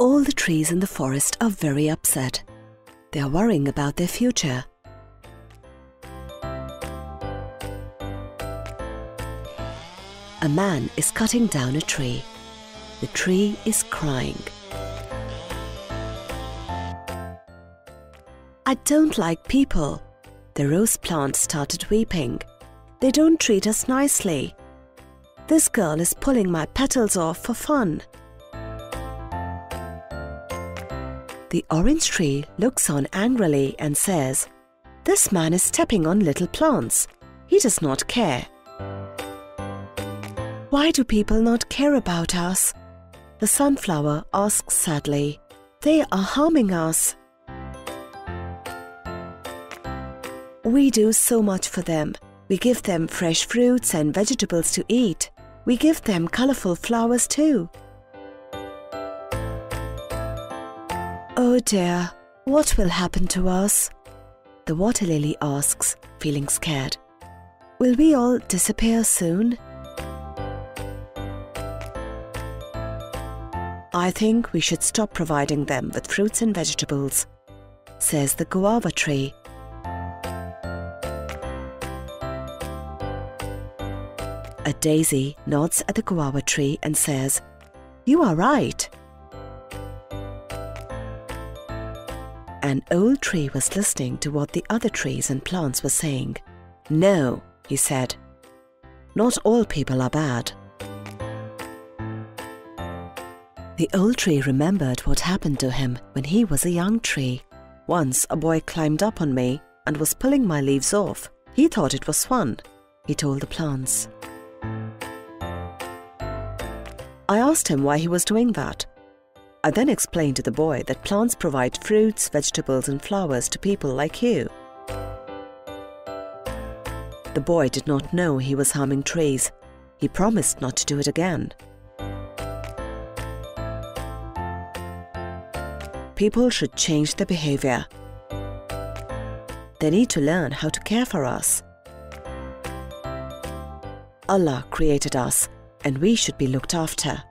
All the trees in the forest are very upset. They are worrying about their future. A man is cutting down a tree. The tree is crying. I don't like people. The rose plant started weeping. They don't treat us nicely. This girl is pulling my petals off for fun. The orange tree looks on angrily and says, "This man is stepping on little plants. He does not care." Why do people not care about us? The sunflower asks sadly. They are harming us. We do so much for them. We give them fresh fruits and vegetables to eat. We give them colorful flowers too. Oh dear, what will happen to us? The water lily asks, feeling scared. Will we all disappear soon? I think we should stop providing them with fruits and vegetables, says the guava tree. A daisy nods at the guava tree and says, "You are right." An old tree was listening to what the other trees and plants were saying. "No," he said, "not all people are bad." The old tree remembered what happened to him when he was a young tree. Once a boy climbed up on me and was pulling my leaves off. He thought it was fun, he told the plants. I asked him why he was doing that. I then explained to the boy that plants provide fruits, vegetables and flowers to people like you. The boy did not know he was harming trees. He promised not to do it again. People should change their behavior. They need to learn how to care for us. Allah created us, and we should be looked after.